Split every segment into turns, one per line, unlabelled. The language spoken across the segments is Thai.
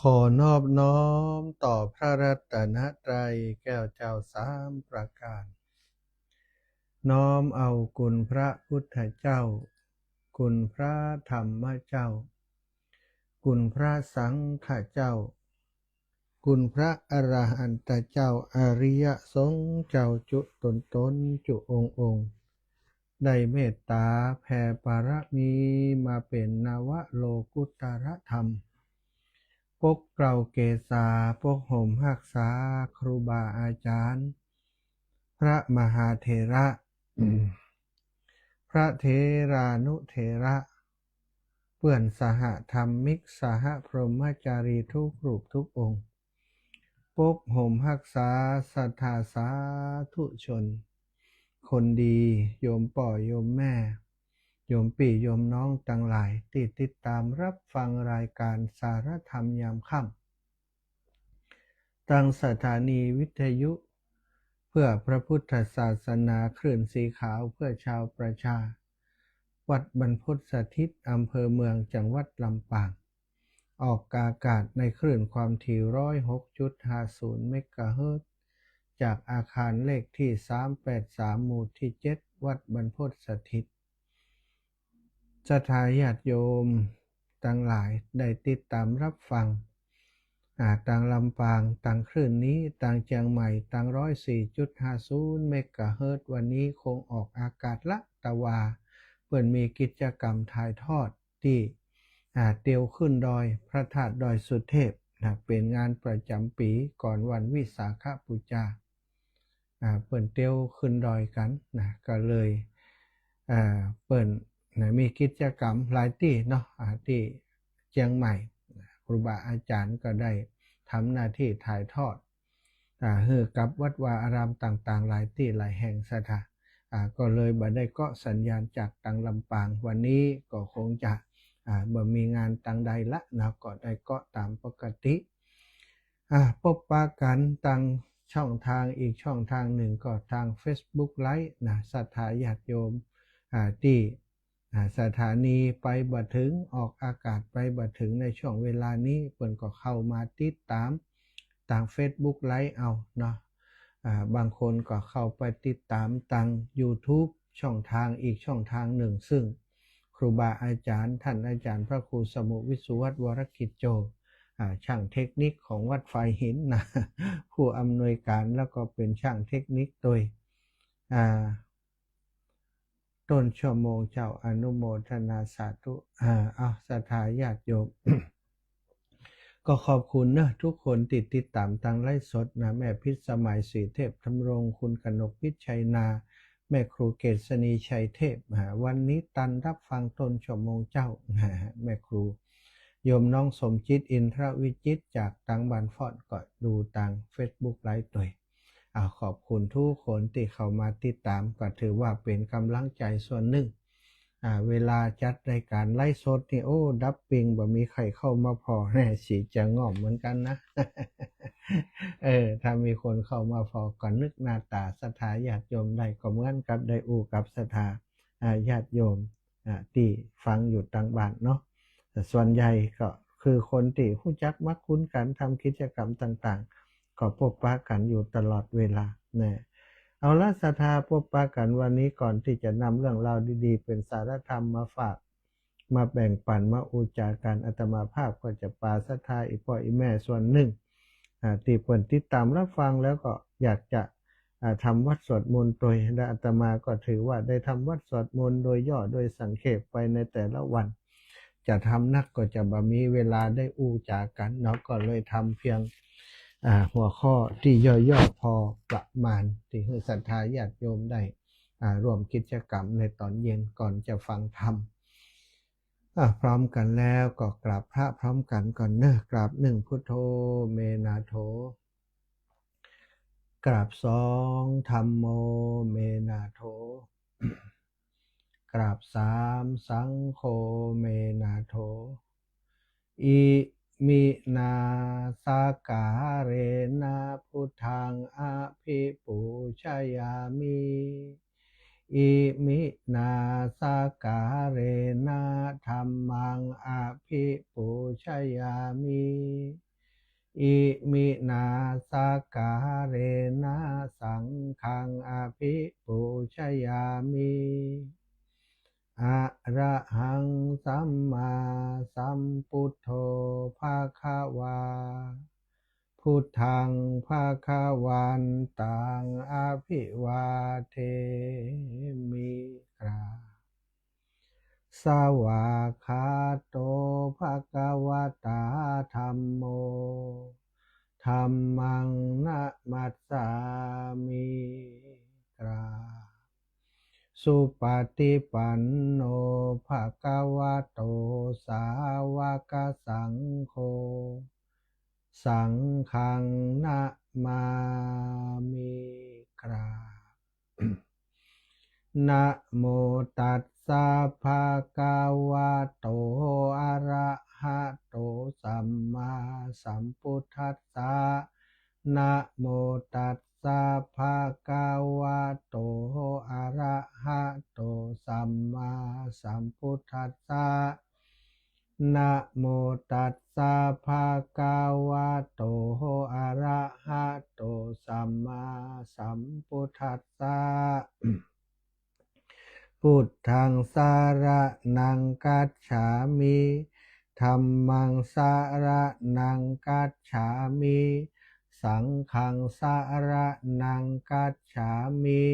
ขอนอบน้อมต่อพระรัตนตรัยแก้วเจ้าสามประการน้อมเอาคุณพระพุทธเจ้าคุณพระธรรมเจ้าคุณพระสังฆเจ้าคุณพระอรหันตเจ้าอริยสงฆ์เจ้าจุตนจุองค์ได้เมตตาแผ่บารมีมาเป็นนวโลกุตรธรรมปกเกล้าเกษาปกห่มรักษาครูบาอาจารย์พระมหาเถระพระเถรานุเถระเพื่อนสหธรรมิกสหพรหมจารีทุกรูปทุกองค์ปกห่มรักษาศรัทธาสาธุชนคนดีโยมป่อโยมแม่โยมปี่โยมน้องทั้งหลายที่ติดตามรับฟังรายการสารธรรมยามค่ำทางสถานีวิทยุเพื่อพระพุทธศาสนาคลื่นสีขาวเพื่อชาวประชาวัดบรรพตสถิตอำเภอเมืองจังหวัดลำปางออกอากาศในคลื่นความถี่106.50 เมกะเฮิรตซ์จากอาคารเลขที่383หมู่ที่7วัดบรรพตสถิตศรัทธาญาติโยมทั้งหลายได้ติดตามรับฟังต่างลำปางต่างคลื่นนี้ต่างเชียงใหม่ต่าง104.50 เมกะเฮิรตซ์วันนี้คงออกอากาศละตะวาเปิดมีกิจกรรมถ่ายทอดที่เตียวขึ้นดอยพระธาตุดอยสุเทพเป็นงานประจำปีก่อนวันวิสาขบูชาเปิดเตียวขึ้นดอยกันก็เลยเปิดมีกิจกรรมหลายที่เนาะที่เชียงใหม่ครูบาอาจารย์ก็ได้ทำหน้าที่ถ่ายทอดให้กับวัดวาอารามต่างๆหลายที่หลายแห่งสถานก็เลยบ่ได้เกาะสัญญาณจากตังลำปางวันนี้ก็คงจะบ่มีงานตังใดละนะก็ได้เกาะตามปกติพบปะกันตังช่องทางอีกช่องทางหนึ่งก็ทาง Facebook ไลฟ์ศรัทธาญาติโยมที่สถานีไปบ่ถึงออกอากาศไปบ่ถึงในช่วงเวลานี้เพิ่นก็เข้ามาติดตามทาง Facebook ไลฟ์เอาเนาะบางคนก็เข้าไปติดตามทาง YouTube ช่องทางอีกช่องทางหนึ่งซึ่งครูบาอาจารย์ท่านอาจารย์พระครูสมุวิสุวัฒน์วรกิจโจช่างเทคนิคของวัดไฟหินนะผู้อำนวยการแล้วก็เป็นช่างเทคนิคโดยต้นชั่วโมงเจ้าอนุโมทนาสาธุศรัทธาญาติโยม ก็ขอบคุณนะทุกคนติดตามทางไลฟ์สดนะแม่พิษสมัยศรีเทพธำรงคุณกนกพิชัยนาแม่ครูเกษณีชัยเทพวันนี้ตันรับฟังต้นชั่วโมงเจ้าแม่ครูโยมน้องสมจิตอินทรวิจิตจากตังบันฟอดก็ดูทาง Facebook ไลฟ์ตัวขอบคุณทุกคนที่เข้ามาติดตามก็ถือว่าเป็นกำลังใจส่วนหนึ่งเวลาจัดรายการไลฟ์สดนี่ดับปิงบ่มีใครเข้ามาพอแน่สิจะง่อมเหมือนกันนะ ถ้ามีคนเข้ามาพอก่อนนึกหน้าตาศรัทธาญาติโยมได้ก็เหมือนกับได้อู้กับศรัทธาญาติโยมที่ฟังอยู่ต่างบ้านเนาะแต่ส่วนใหญ่ก็คือคนที่รู้จักมักคุ้นกันทำกิจกรรมต่างๆก็พบปะกันอยู่ตลอดเวลาเนี่ยเอาละศรัทธาพบปะกันวันนี้ก่อนที่จะนำเรื่องราวดีๆเป็นสารธรรมมาฝากมาแบ่งปันมาอุจากันอาตมาภาพก็จะปาศรัทธาอีพ่ออีแม่ส่วนหนึ่งที่เปิดติดตามรับฟังแล้วก็อยากจะทำวัดสวดมนต์โดยและอาตมาก็ถือว่าได้ทำวัดสวดมนต์โดยย่อโดยสังเขปไปในแต่ละวันจะทำนักก็จะบ่มีเวลาได้อู้จากันเนาะก็เลยทำเพียงหัวข้อที่ย่อๆพอประมาณที่ให้ศรัทธาญาติโยมได้ร่วมกิจกรรมในตอนเย็นก่อนจะฟังธรรมพร้อมกันแล้วก็กราบพระพร้อมกันก่อนเนอะกราบหนึ่งพุทโธเมนาโถกราบสองธัมโมเมนาโถกราบสามสังโฆเมนาโถอิมินาสากาเรนะพุทธังอภิปูชยามิ อิมินาสการเรนะธัมมังอภิปูชยามิอิมินาสการเรนะสังฆังอภิปูชยามิอะระหังสัมมาสัมพุทโธภะคะวาพุทธังภะคะวันตังอภิวาเทมิกราสวากขาโตภะคะวะตาธัมโมธัมมังนะมัสสามิกราสุปฏิปันโนภะคะวะโตสาวกสังโฆสังฆังนะมามิกราบ นะโมตัสสะภะคะวะโตอะระหะโตสัมมาสัมพุทธัสสะนะโมตัสสะภะคะวะโตอะระหะโตสัมมาสัมพุทธัสสะนะโมตัสสะภะคะวะโตอะระหะโตสัมมาสัมพุทธัสสะพุทธังสารนังกัจฉามิธัมมังสารนังกัจฉามิสังฆังสารนังกัจฉามิ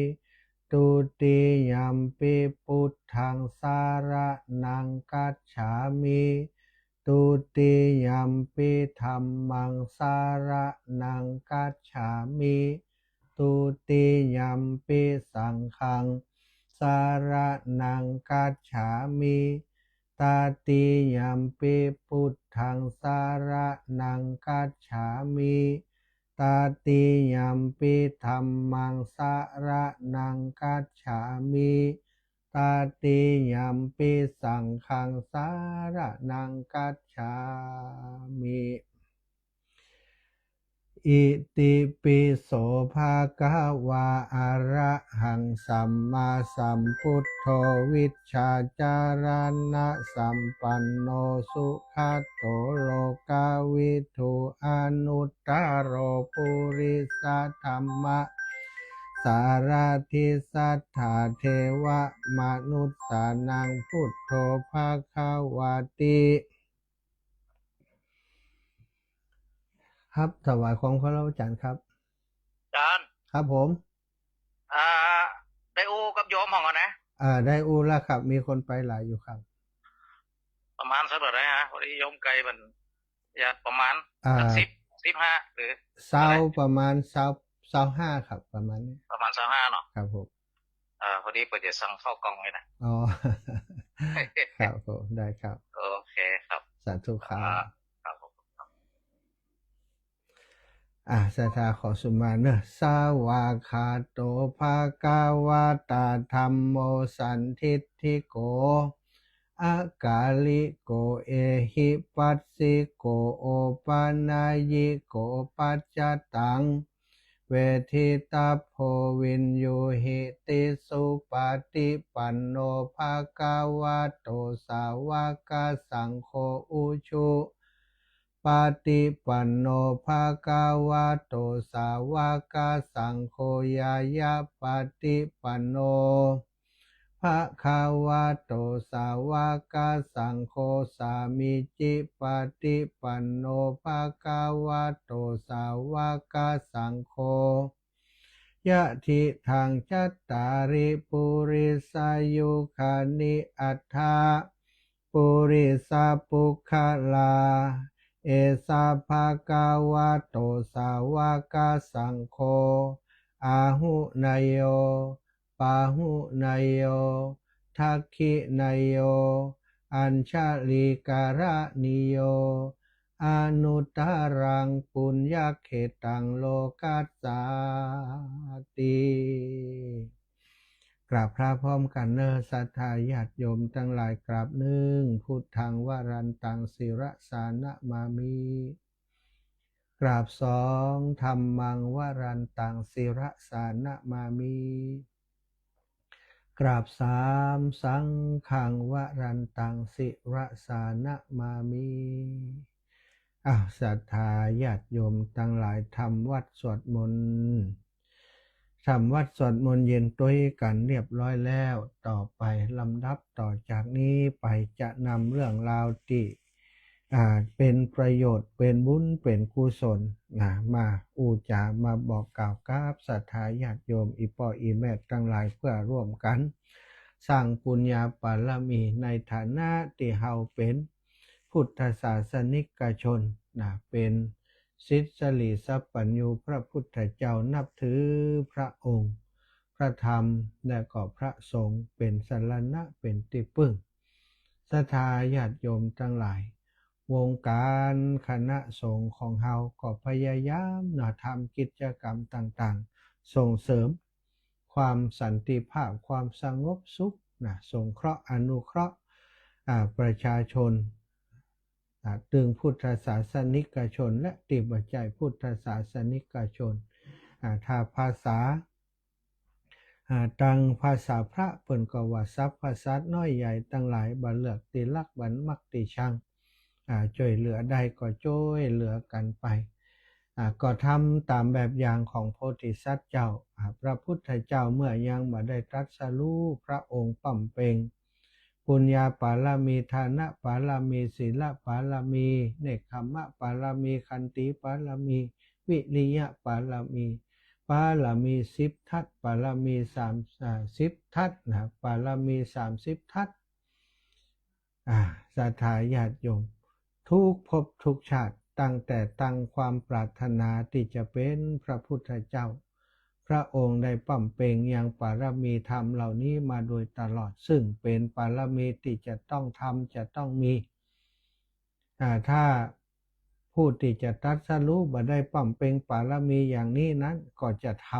ตุติยัมปิพุทธังสารนังกัจฉามิตุติยัมปิธัมมังสารนังกัจฉามิตุติยัมปิสังฆังสารนังกัจฉามิตาติยัมปิพุทธังสารนังกัจฉามิตาติยัมปิธัมมังสารนังกัจฉามิตาติยัมปิสังฆังสารนังกัจฉามิอิติปิโสภะคะวะอะระหังสัมมาสัมพุทโธวิชชาจารณะสัมปันโนสุขโตโลกาวิทูอนุตตโรปุริสธัมมะสารทิสัทธาเทวมนุษย์สานังพุทโธภะคะวะติครับถวายของพระอาจารย์ครับ
อาจารย์
ครับผม
อ่าได้อู้กับโยมของกันนะ
ได้อู้แล้วครับมีคนไปหลายอยู่ครับ
ประมาณสักเท่าไหร่ฮะพอดีโยมไกลมันอยากประมาณ
อ่า
สัก15หรือ
เศร้า
เท่าไหร่
ประมาณเศร้าห้าครับประมาณนี้
ประมาณ25เนาะ
ครับผม
พอดีเปิดจะสั่งเข้ากล่องเลยนะ
อ๋อ ครับผมได้ครับ
โอเคครับ
สาธุครั
อ่า
บ
ครับผม
ศรัทธาขอสุมาเนอะสาวาคาโตภะคะวะตาธัมโมสันทิฏฐิโกอากาลิโกเอหิปัสสิโกโอปานายิโกปัจจตังเวทิตาโพวินยูหิติสุปฏิปันโนภะคะวะโตสาวกสังโฆอุชุปฏิปันโนภะคะวะโตสาวกสังโฆยายะปฏิปันโนภะคะวะโตสาวกสังโฆสามิจิปฏิปันโนภะคะวะโตสาวกสังโฆยะทิทางจัตตาริปุริสายุคานิอัฏฐาปุริสาปุคลาเอสาภะคะวะโตสาวกสังโฆอาหุนายโยปาหุนายโยทักขินายโยอัญชลิการะนิโยอนุตตรังปุญญเขตังโลกัสสาติกราบพระพร้อมกันเนอสัทธาญาติโยมทั้งหลายกราบหนึ่งพุทธังวรันตังศิระสานะมามิกราบสองธัมมังวรันตังศิระสานะมามิ กราบสามสังฆังวรันตังสิระสานะมามิศรัทธาญาติโยมทั้งหลายทำวัดสวดมนต์เย็นด้วยกันเรียบร้อยแล้วต่อไปลำดับต่อจากนี้ไปจะนำเรื่องราวที่เป็นประโยชน์เป็นบุญเป็นกุศลมาจามาบอกกล่าวกับศรัทธาญาติโยมอีพ่ออีแม่ทั้งหลายเพื่อร่วมกันสร้างปุญญาบารมีในฐานะที่เฮาเป็นพุทธศาสนิกชนเป็นศิษย์สลีสัพปัญญูพระพุทธเจ้านับถือพระองค์พระธรรมและก็พระสงฆ์เป็นสรณะเป็นที่พึ่งศรัทธาญาติโยมทั้งหลายวงการคณะสงฆ์ของเฮาก็พยายามทำกิจกรรมต่างๆส่งเสริมความสันติภาพความสงบสุขสงเคราะห์อนุเคราะห์ประชาชนตึงพุทธศาสนิกชนและติบใจพุทธศาสนิกชนถ้าภาษาตังภาษาพระเปิ่นก็ว่าทรัพย์ภาษาน้อยใหญ่ตั้งหลายบันเลือกติลักบันมักติชังช่วยเหลือได้ก็ช่วยเหลือกันไปก็ทำตามแบบอย่างของโพธิสัตว์เจ้าพระพุทธเจ้าเมื่อยังบ่ได้ตรัสรู้พระองค์ปั่มเปงปุญญาปารมีทานะปารมีศีลปารมีเนกขัมมะปารมีขันติปารมีวิริยะปารมี10 ทัศปารมี30 ทัศปารมี30 ทัศศรัทธาญาติโยมทุกภพทุกชาติตั้งแต่ตั้งความปรารถนาที่จะเป็นพระพุทธเจ้าพระองค์ได้ปั่มเปงยังปารมีธรรมเหล่านี้มาโดยตลอดซึ่งเป็นปารมีที่จะต้องทำจะต้องมีถ้าผู้ที่จะตรัสรู้บ่ได้ปั่มเปงปารมีอย่างนี้นั้นก็จะท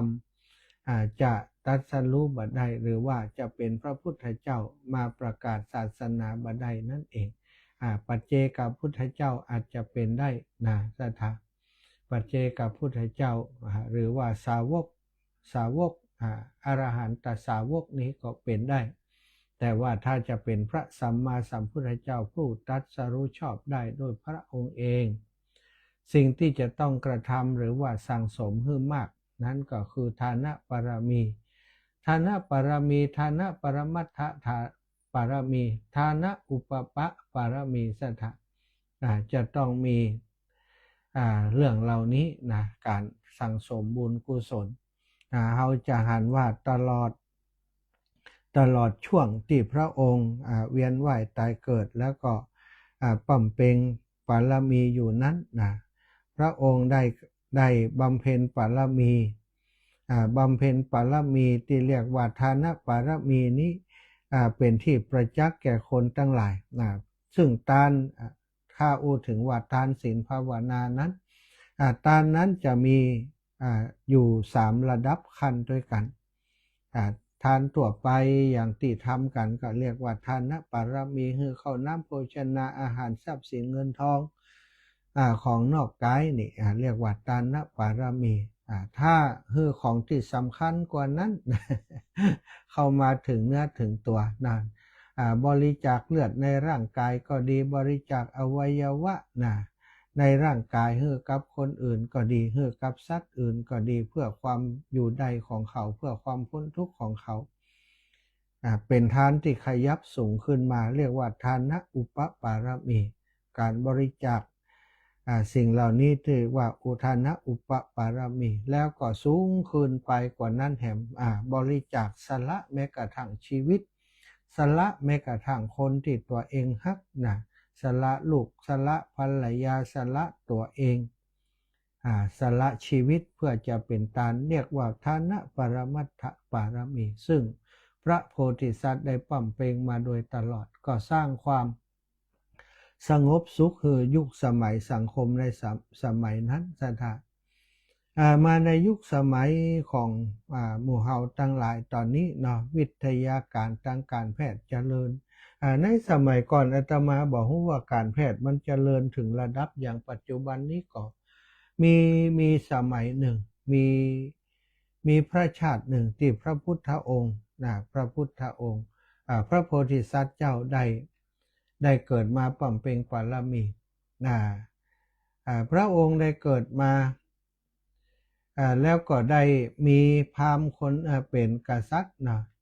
ำจะตรัสรู้บ่ได้หรือว่าจะเป็นพระพุทธเจ้ามาประกาศศาสนาบ่ได้นั่นเองปัจเจกพุทธเจ้าอาจจะเป็นได้ศรัทธาปัจเจกพุทธเจ้าหรือว่าสาวกอรหันตสาวกนี้ก็เป็นได้แต่ว่าถ้าจะเป็นพระสัมมาสัมพุทธเจ้าผู้ตรัสรู้ชอบได้โดยพระองค์เองสิ่งที่จะต้องกระทำหรือว่าสั่งสมให้มากนั้นก็คือทานะปารมีทานะปารมีทานะปรมัตถปารมีทานะอุปปะปารมีสัทธะจะต้องมีเรื่องเหล่านี้การสั่งสมบุญกุศลเราจะหันว่าตลอดช่วงที่พระองค์เวียนว่ายตายเกิดแล้วก็ปั่มเปงปารมีอยู่นั้นพระองค์ได้บำเพ็ญปารมีที่เรียกว่าทานะปารมีนี้เป็นที่ประจักษ์แก่คนทั้งหลายซึ่งถ้าถึงว่าทานศีลภาวนานั้นทานนั้นจะมีอยู่3ระดับขั้นด้วยกันทานทั่วไปอย่างที่ทำกันก็เรียกว่าทานะปารมีคือข้าวน้ำโภชนาอาหารทรัพย์สินเงินทองของนอกกายนี่เรียกว่าทานะปารมีถ้าคือของที่สำคัญกว่านั้น เข้ามาถึงเนื้อถึงตัวนั่นบริจาคเลือดในร่างกายก็ดีบริจาคอวัยวะในร่างกายให้กับคนอื่นก็ดีให้กับสัตว์อื่นก็ดีเพื่อความอยู่ได้ของเขาเพื่อความพ้นทุกข์ของเขาเป็นทานที่ขยับสูงขึ้นมาเรียกว่าทานะอุปปารมีการบริจาคสิ่งเหล่านี้ถือว่าอุทานะอุปปารมีแล้วก็สูงขึ้นไปกว่านั้นแถมบริจาคสละแม้กระทั่งชีวิตสละแม้กระทั่งคนที่ตัวเองฮักสละลูกสละภรรยาสละตัวเองสละชีวิตเพื่อจะเป็นทานเรียกว่าทานะปรมัตถปารมีซึ่งพระโพธิสัตว์ได้ปั่มเปงมาโดยตลอดก็สร้างความสงบสุขคือยุคสมัยสังคมในสมัยนั้นศรัทธามาในยุคสมัยของหมู่เฮาทั้งหลายตอนนี้วิทยาการทางการแพทย์เจริญในสมัยก่อนอาตมาบอกว่าการแพทย์มันเจริญถึงระดับอย่างปัจจุบันนี้ก็มีสมัยหนึ่ง มีพระชาติหนึ่งที่พระพุทธองค์พระพุทธองค์พระโพธิสัตว์เจ้าได้เกิดมาบำเพ็ญบารมีพระองค์ได้เกิดมาแล้วก็ได้มีพราหมณ์คนเป็นกษัตริย์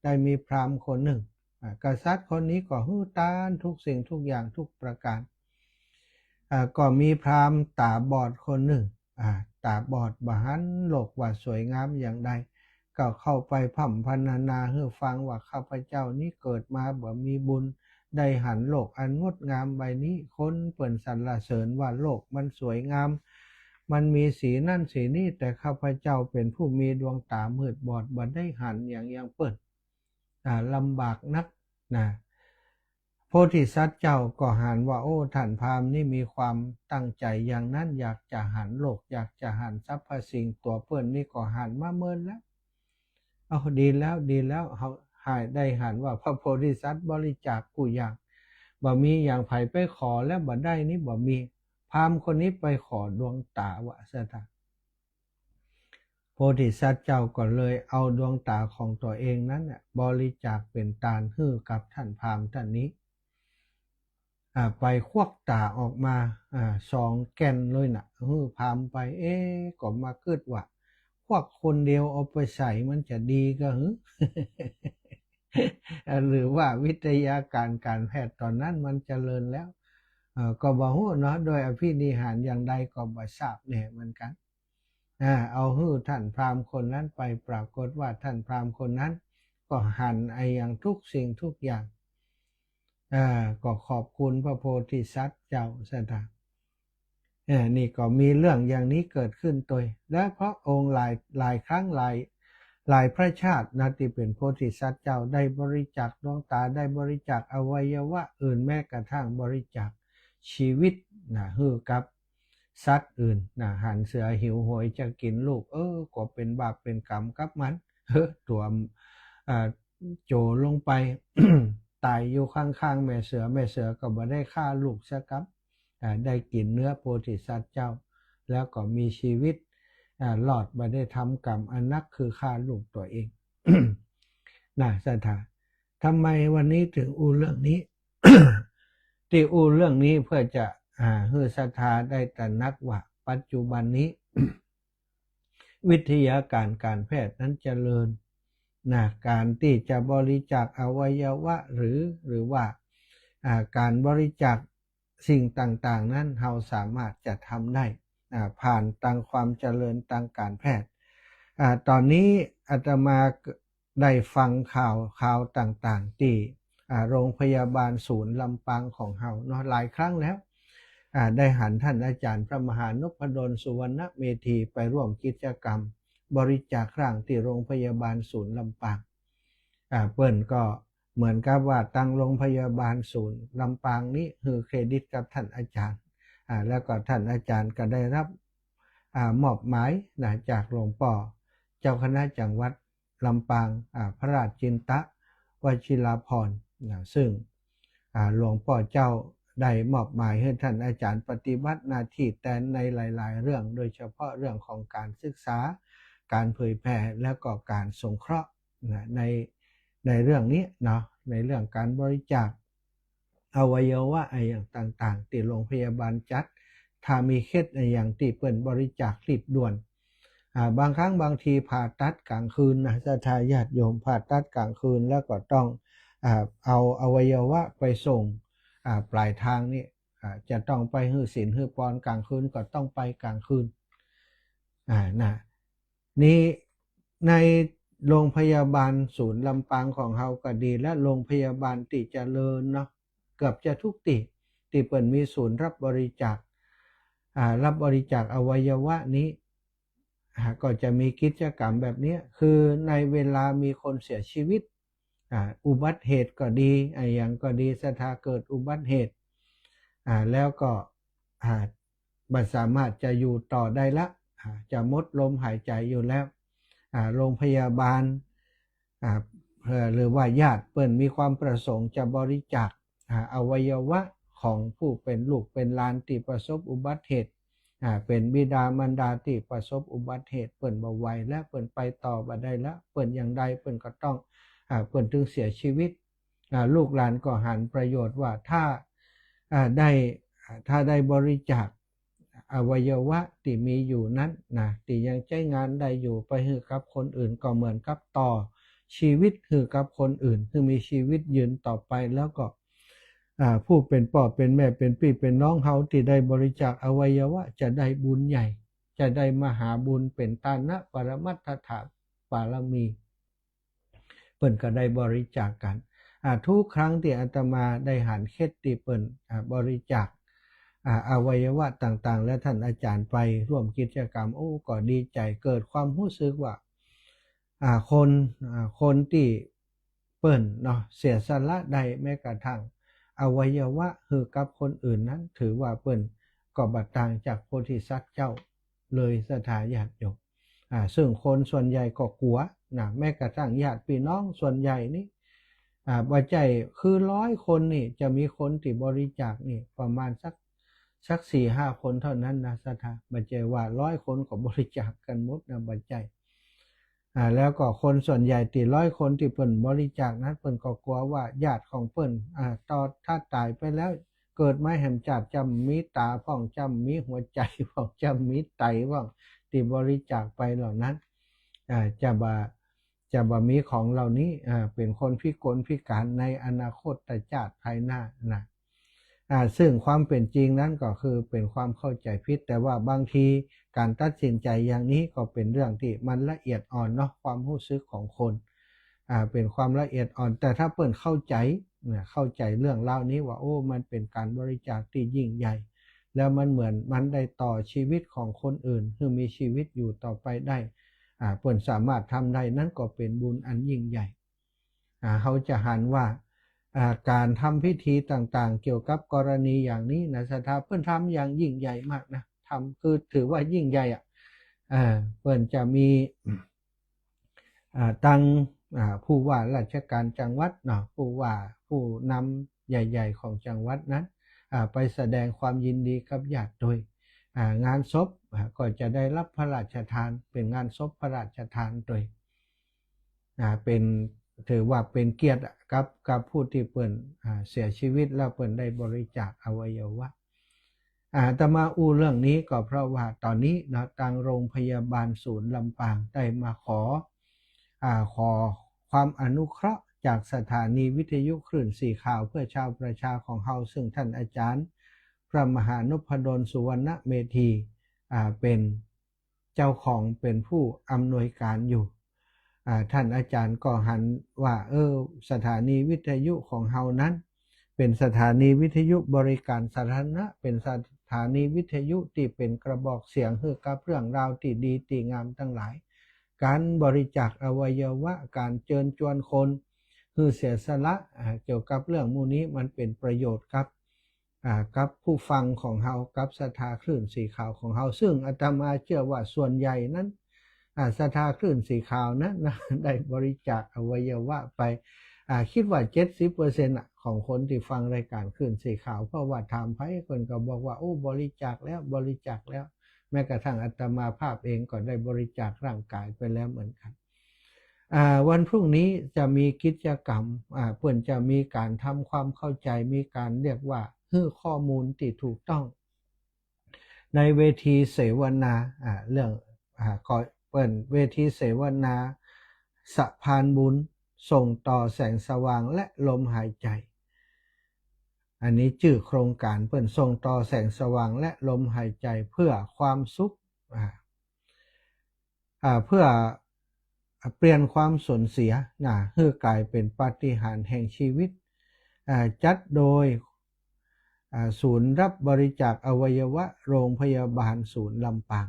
ได้มีพราหมณ์คนหนึ่งกษัตริย์คนนี้ก็ฮื้อต้านทุกสิ่งทุกอย่างทุกประการก็มีพราหมณ์ตาบอดคนหนึ่งตาบอดบ่หันโลกว่าสวยงามอย่างใดก็เข้าไปพ่ำพรรณนาให้ฟังว่าข้าพเจ้านี้เกิดมาบ่มีบุญได้หันโลกอันงดงามใบนี้คนเปิ่นสรรเสริญว่าโลกมันสวยงามมันมีสีนั่นสีนี่แต่ข้าพเจ้าเป็นผู้มีดวงตามืดบอดบ่ได้หันอย่างเปิ่นลำบากนักโพธิสัตว์เจ้าก็หันว่าโอ้ท่านพราหมณ์นี่มีความตั้งใจอย่างนั้นอยากจะหันโลกอยากจะหันสรรพสิ่งตัวเปิ้นนี่ก็หันมาเมินแล้วเอาดีแล้วเขาหายได้หันว่าพระโพธิสัตว์บริจาคกูอย่างบ่มีอย่างไผไปขอแล้วบ่ได้นี่บ่มีพราหมณ์คนนี้ไปขอดวงตาวะซะท่าโพธิสัตว์เจ้าก็เลยเอาดวงตาของตัวเองนั้นบริจาคเป็นทานให้กับท่านพราหมณ์ท่านนี้ไปควักตาออกมา2 แก่นเลยพราหมณ์ไปก็มาคิดว่าควักคนเดียวเอาไปใส่มันจะดีก็หรือว่าวิทยาการแพทย์ตอนนั้นมันเจริญแล้วก็บ่ฮู้เนาะโดยอภินิหารอย่างใดก็บ่ทราบแน่เหมือนกันเอาฮื้อท่านพราหมณ์คนนั้นไปปรากฏว่าท่านพราหมณ์คนนั้นก็หันอย่างทุกสิ่งทุกอย่างก็ขอบคุณพระโพธิสัตว์เจ้าสถานี่ก็มีเรื่องอย่างนี้เกิดขึ้นตัวและเพราะองค์หลายครั้งหลายพระชาติที่เป็นโพธิสัตว์เจ้าได้บริจาคดวงตาได้บริจาคอวัยวะอื่นแม้กระทั่งบริจาคชีวิตให้กับสัตว์อื่นหันเสือหิวโหยจะกินลูกก็เป็นบาปเป็นกรรมกับมันตัวโจลงไป ตายอยู่ข้างๆแม่เสือก็บ่ได้ฆ่าลูกซะครับได้กินเนื้อโพธิสัตว์เจ้าแล้วก็มีชีวิตหลอดบ่ได้ทำกรรมอันนักคือฆ่าลูกตัวเอง สถาทำไมวันนี้ถึงเรื่องนี้ ที่เรื่องนี้เพื่อจะให้ศรัทธาได้ตระหนักว่าปัจจุบันนี้ วิทยาการแพทย์นั้นเจริญการที่จะบริจาคอวัยวะหรือว่าการบริจาคสิ่งต่างๆนั้นเราสามารถจะทำได้ผ่านทางความเจริญทางการแพทย์ตอนนี้อาตมาได้ฟังข่าวต่างๆที่โรงพยาบาลศูนย์ลำปางของเราหลายครั้งแล้วได้หันท่านอาจารย์พระมหานพดลสุวรรณเมธีไปร่วมกิจกรรมบริจาคร่างที่โรงพยาบาลศูนย์ลำปางเปิ้นก็เหมือนกับว่าตั้งโรงพยาบาลศูนย์ลำปางนี้คือเครดิตกับท่านอาจารย์แล้วก็ท่านอาจารย์ก็ได้รับมอบหมายจากหลวงพ่อเจ้าคณะจังหวัดลำปางพระราชจินตะวชิราภรณ์ซึ่งหลวงพ่อเจ้าได้มอบหมายให้ท่านอาจารย์ปฏิบัติหน้าที่แต่ในหลายๆเรื่องโดยเฉพาะเรื่องของการศึกษาการเผยแพร่และก็การสงเคราะห์ในเรื่องนี้ในเรื่องการบริจาคอวัยวะอย่างต่างๆที่โรงพยาบาลจัดถ้ามีเคสอย่างที่เปิ่นบริจาครีบด่วนบางครั้งบางทีผ่าตัดกลางคืนศรัทธาญาติโยมผ่าตัดกลางคืนแล้วก็ต้องเอาอวัยวะไปส่งปลายทางนี่จะต้องไปหื้อศีลหื้อปอนกลางคืนก็ต้องไปกลางคืนนี่ในโรงพยาบาลศูนย์ลำปางของเราก็ดีและโรงพยาบาลที่เจริญเกือบจะทุกที่เปิดมีศูนย์รับบริจาคอวัยวะนี้ก็จะมีกิจกรรมแบบนี้คือในเวลามีคนเสียชีวิตอุบัติเหตุก็ดีอย่างก็ดีถ้าเกิดอุบัติเหตุแล้วก็ไม่สามารถจะอยู่ต่อได้ละจะหมดลมหายใจอยู่แล้วโรงพยาบาลหรือว่าญาติเปิ้นมีความประสงค์จะบริจาคอวัยวะของผู้เป็นลูกเป็นหลานที่ประสบอุบัติเหตุ เป็นบิดามารดาที่ประสบอุบัติเหตุเปิ่นบ่ไหวและเปิ่นไปต่อบ่ได้แล้วเปิ่นอย่างใดเปิ่นก็ต้องเปิ่นถึงเสียชีวิตลูกหลานก็หันประโยชน์ว่าถ้าได้บริจาคอวัยวะที่มีอยู่นั้นนะที่ยังใช้งานได้อยู่ไปให้กับคนอื่นก็เหมือนกับต่อชีวิตให้กับคนอื่นคือมีชีวิตยืนต่อไปแล้วก็ผู้เป็นพ่อเป็นแม่เป็นพี่เป็นน้องเฮาที่ได้บริจาคอวัยวะจะได้บุญใหญ่จะได้มหาบุญเป็นตานะปรมัตถถาปารมีเปิ้นก็ได้บริจาคกันทุกครั้งที่อาตมาได้หันเคสที่เปิ้นบริจาคอวัยวะต่างๆและท่านอาจารย์ไปร่วมกิจกรรมก็ดีใจเกิดความรู้สึกว่าคนที่เปิ้นเนาะเสียสละได้แม้กระทั่งอวัยวะคือกับคนอื่นนั้นถือว่าเปิ้นก็บ่ต่างจากโพธิสัตว์เจ้าเลยสถาญาติโยมซึ่งคนส่วนใหญ่ก็กลัวนะแม้กระทั่งญาติพี่น้องส่วนใหญ่นี่บ่ใจคือ100คนนี่จะมีคนที่บริจาคนี่ประมาณสัก 4-5 คนเท่านั้นนะสถาบ่ใจว่า100คนก็บริจาคกันหมดนะบ่ใจแล้วก็คนส่วนใหญ่ที่100คนที่เปิ้นบริจาคนั้นเปิ้นก็กลัวว่าญาติของเปิ้นถ้าตายไปแล้วเกิดมาแห่งชาติจำมีตาพ้องจำมีหัวใจพ้องจำมีไตพ้องที่บริจาคไปเหล่านั้นจะบ่มีของเหล่านี้เป็นคนพิกลพิการในอนาคตชาติภายหน้านะซึ่งความเป็นจริงนั้นก็คือเป็นความเข้าใจผิดแต่ว่าบางทีการตัดสินใจอย่างนี้ก็เป็นเรื่องที่มันละเอียดอ่อนเนาะความรู้สึกของคนเป็นความละเอียดอ่อนแต่ถ้าเปิ้นเข้าใจเรื่องราวนี้ว่ามันเป็นการบริจาคที่ยิ่งใหญ่แล้วมันเหมือนมันได้ต่อชีวิตของคนอื่นคือมีชีวิตอยู่ต่อไปได้เปิ้นสามารถทำได้นั้นก็เป็นบุญอันยิ่งใหญ่เขาจะหันว่าการทำพิธีต่างๆเกี่ยวกับกรณีอย่างนี้นะสถาเปิ้นทำอย่างยิ่งใหญ่มากนะทำคือถือว่ายิ่งใหญ่เปิ้นจะมีตั้งผู้ว่าราชการจังหวัดเนาะผู้นำใหญ่ๆของจังหวัดนั้นไปแสดงความยินดีกับญาติโดยงานศพก็จะได้รับพระราชทานเป็นงานศพพระราชทานโดยเป็นถือว่าเป็นเกียรติกับผู้ที่เปิ้นเสียชีวิตแล้วเปิ้นได้บริจาคอวัยวะแต่มาเรื่องนี้ก็เพราะว่าตอนนี้นะทางโรงพยาบาลศูนย์ลำปางได้มาขอความอนุเคราะห์จากสถานีวิทยุคลื่นสีข่าวเพื่อชาวประชาของเฮาซึ่งท่านอาจารย์พระมหานพดลสุวรรณเมธีเป็นเจ้าของเป็นผู้อำนวยการอยู่ท่านอาจารย์ก็หันว่าสถานีวิทยุของเฮานั้นเป็นสถานีวิทยุบริการสาธารณะเป็นสถานีวิทยุที่เป็นกระบอกเสียงให้กับเรื่องราวที่ดีที่งามทั้งหลายการบริจาคอวัยวะการเชิญชวนคนคือเสียสละเกี่ยวกับเรื่องมูนี้มันเป็นประโยชน์กับผู้ฟังของเฮากับสถาคลื่นสีขาวของเฮาซึ่งอาตมาเชื่อว่าส่วนใหญ่นั้นสถาคลื่นสีขาวนั้นได้บริจาคอวัยวะไปคิดว่า 70% ของคนที่ฟังรายการคลื่นสีขาวเพราะว่าถามไผคนก็บอกว่าบริจาคแล้วแม้กระทั่งอาตมาภาพเองก็ได้บริจาคร่างกายไปแล้วเหมือนกันวันพรุ่งนี้จะมีกิจกรรมเพื่อนจะมีการทำความเข้าใจมีการเรียกว่าให้ข้อมูลที่ถูกต้องในเวทีเสวนาเรื่องก็เปิดเวทีเสวนาสะพานบุญส่งต่อแสงสว่างและลมหายใจอันนี้ชื่อโครงการเปิดส่งต่อแสงสว่างและลมหายใจเพื่อความสุขเพื่อเปลี่ยนความสูญเสียให้กลายเป็นปาฏิหาริย์แห่งชีวิตจัดโดยศูนย์รับบริจาคอวัยวะโรงพยาบาลศูนย์ลำปาง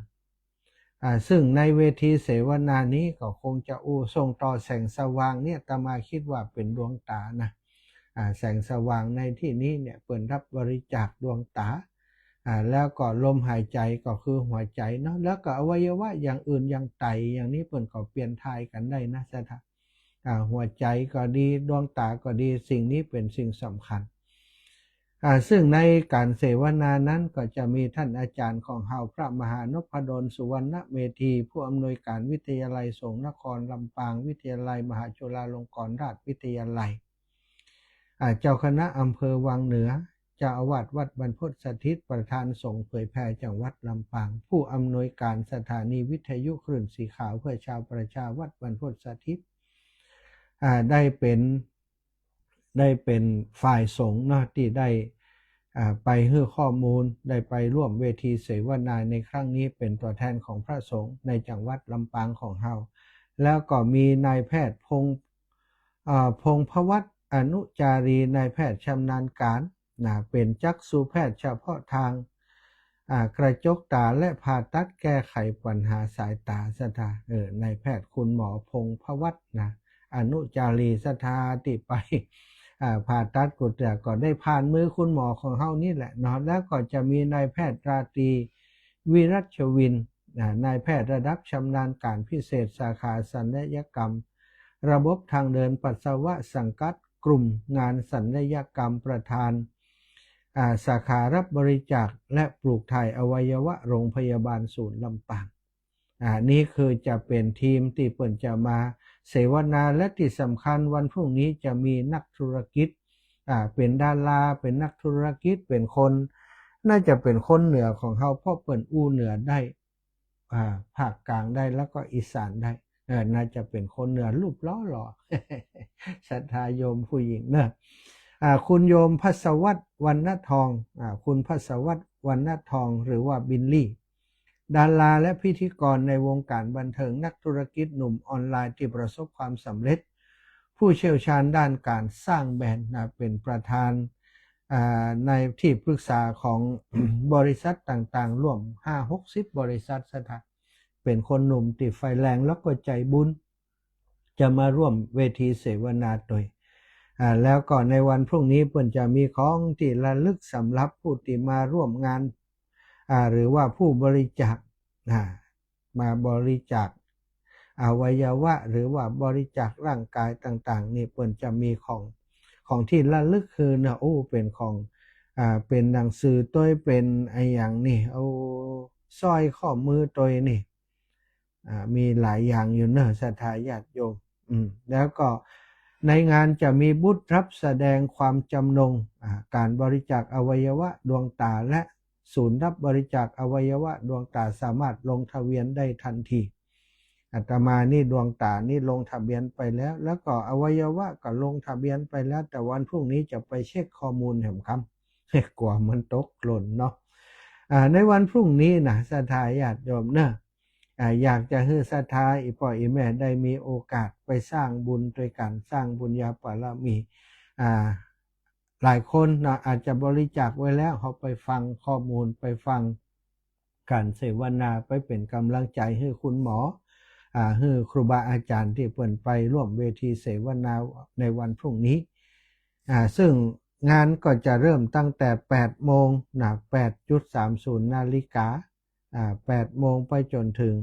ซึ่งในเวทีเสวนานี้ก็คงจะส่งต่อแสงสว่างเนี่ยอาตมาคิดว่าเป็นดวงตานะแสงสว่างในที่นี้เนี่ยเปิดรับบริจาคดวงตาแล้วก็ลมหายใจก็คือหัวใจเนาะแล้วก็อวัยวะอย่างอื่นอย่างไตอย่างนี้เปิดก็เปลี่ยนทายกันได้นะสถาหัวใจก็ดีดวงตาก็ดีสิ่งนี้เป็นสิ่งสำคัญ ซึ่งในการเสวนานั้นก็จะมีท่านอาจารย์ของเฮาพระมหานพดลสุวรรณเมธีผู้อำนวยการวิทยาลัยสงฆ์นครลำปางวิทยาลัยมหาจุฬาลงกรณราชวิทยาลัยเจ้าคณะอำเภอวังเหนือเจ้าอาวาสวัดบรรพตสถิตประธานสงฆ์เผยแผ่จังหวัดลำปางผู้อำนวยการสถานีวิทยุคลื่นสีขาวเพื่อชาวประชาวัดบรรพตสถิตได้เป็นฝ่ายสงฆ์นะที่ได้ไปให้ข้อมูลได้ไปร่วมเวทีเสวนาในครั้งนี้เป็นตัวแทนของพระสงฆ์ในจังหวัดลำปางของเฮาแล้วก็มีนายแพทย์พงพวัตรอนุจารีนายแพทย์ชำนาญการเป็นจักษุแพทย์เฉพาะทางกระจกตาและผ่าตัดแก้ไขปัญหาสายตาสถานายแพทย์คุณหมอพงพวัตรอนุจารีสถาติไปผ่าตัดกุดก็ได้ผ่านมือคุณหมอของเฮานี่แหละเนาะแล้วก็จะมีนายแพทย์ราตรีวิรัชวินนายแพทย์ระดับชำนาญการพิเศษสาขาศัลยกรรมระบบทางเดินปัสสาวะสังกัดกลุ่มงานศัลยกรรมประธานสาขารับบริจาคและปลูกถ่ายอวัยวะโรงพยาบาลศูนย์ลำปางนี่คือจะเป็นทีมที่เปิดจะมาเสวนาและที่สำคัญวันพรุ่งนี้จะมีนักธุรกิจเป็นดาราเป็นนักธุรกิจเป็นคนน่าจะเป็นคนเหนือของเขาเพราะเปิดอู้เหนือได้ภาคกลางได้แล้วก็อีสานได้น่าจะเป็นคนเหนือรูปล้อหล่อ ศรัทธาโยมผู้หญิงเนอะคุณโยมพัสวัตรวรรณทองคุณพัสวัตรวรรณทองหรือว่าบิลลี่ดาราและพิธีกรในวงการบันเทิงนักธุรกิจหนุ่มออนไลน์ที่ประสบความสำเร็จผู้เชี่ยวชาญด้านการสร้างแบรนด์เป็นประธานในที่ปรึกษาของ บริษัทต่างๆร่วม 5-60 บริษัทสถานเป็นคนหนุ่มติดไฟแรงแล้วก็ใจบุญจะมาร่วมเวทีเสวนาโดยแล้วก็ในวันพรุ่งนี้เพิ่นจะมีของที่ระลึกสำหรับผู้ที่มาร่วมงานหรือว่าผู้บริจาคมาบริจาคอวัยวะหรือว่าบริจาคร่างกายต่างๆนี่เพิ่นจะมีของที่ระลึกคือนะเป็นของเป็นหนังสือตัวเป็นไออย่างนี่เอาสร้อยข้อมือตัวนี่มีหลายอย่างอยู่เนอะศรัทธาญาติโยมแล้วก็ในงานจะมีบูธรับแสดงความจำนงการบริจาคอวัยวะดวงตาและศูนย์รับบริจาคอวัยวะดวงตาสามารถลงทะเบียนได้ทันทีอาตมานี่ดวงตานี่ลงทะเบียนไปแล้วก็อวัยวะก็ลงทะเบียนไปแล้วแต่วันพรุ่งนี้จะไปเช็คข้อมูลแห่งคำกว่ามันตกหล่นเนาะในวันพรุ่งนี้นะศรัทธาญาติโยมเนอะอยากจะให้ศรัทธาอีพ่ออีแม่ได้มีโอกาสไปสร้างบุญด้วยกันสร้างบุญญาบารมีหลายคนนะอาจจะบริจาคไว้แล้วเขาไปฟังข้อมูลไปฟังการเสวนาไปเป็นกำลังใจให้คุณหมอให้ครูบาอาจารย์ที่เปิดไปร่วมเวทีเสวนาในวันพรุ่งนี้ซึ่งงานก็จะเริ่มตั้งแต่ 8 โมงนะ 8:30 นาฬิกา8 โมงไปจนถึง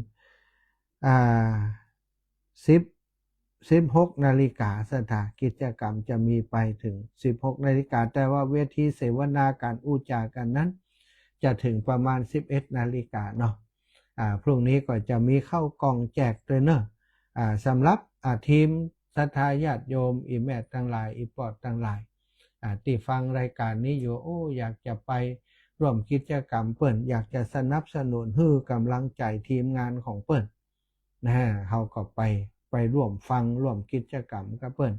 16 นาฬิกาสถานกิจกรรมจะมีไปถึง 16 นาฬิกาแต่ว่าเวทีเสวนาการอู้จากันนั้นจะถึงประมาณ 11 นาฬิกาเนาะพรุ่งนี้ก็จะมีเข้ากล่องแจกด้วยเนอะสำหรับทีมศรัทธาญาติโยมอีแม่ทั้งหลายอีปอดทั้งหลายที่ฟังรายการนี้อยู่อยากจะไปร่วมกิจกรรมเปิ้นอยากจะสนับสนุนให้กำลังใจทีมงานของเปิ้นเขาก็ไปร่วมฟังร่วมกิจกรรมกับเปิ้น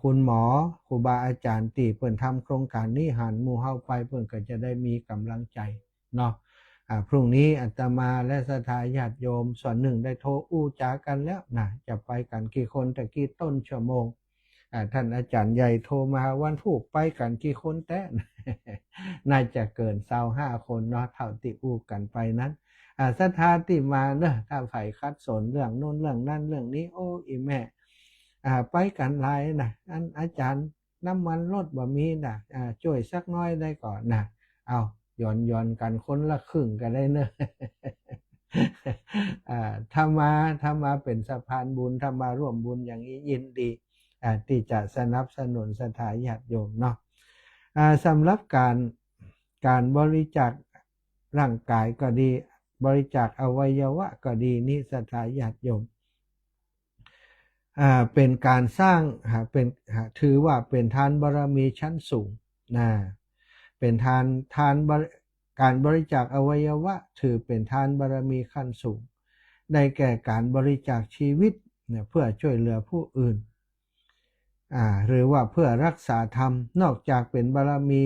คุณหมอครูบาอาจารย์ที่เปิ้นทำโครงการนี้หันหมู่เฮาไปเปิ้นก็จะได้มีกำลังใจเนาะพรุ่งนี้อาตมาและศรัทธาญาติโยมส่วนหนึ่งได้โทรอู้จากันแล้วนะจะไปกันกี่คนแต่กี่ต้นชั่วโมงท่านอาจารย์ใหญ่โทรมาวันพุธไปกันกี่คนแต่ น่าจะเกิน25 คนเนาะเท่าที่อู้กันไปนั้นศรัทธาที่มาเนอะถ้าไผ่คัดสนเรื่องโน้นเรื่องนั้นเรื่องนี้อีแม่ไปกันหลายนะอาจารย์น้ำมันรถบ่มีนะช่วยสักน้อยได้ก่อนนะเอาย้อนกันคนละครึ่งกันได้เนอะ ถ้ามาเป็นสะพานบุญถ้ามาร่วมบุญอย่างนี้ยินดีที่จะสนับสนุนศรัทธาญาติโยมเนาะ สำหรับการบริจาคร่างกายก็ดีบริจาคอวัยวะก็ดีนี่ศรัทธาญาติโยมเป็นการสร้างถือว่าเป็นทานบารมีชั้นสูงนะเป็นทานการบริจาคอวัยวะถือเป็นทานบารมีขั้นสูงได้แก่การบริจาคชีวิตเนี่ยเพื่อช่วยเหลือผู้อื่นหรือว่าเพื่อรักษาธรรมนอกจากเป็นบารมี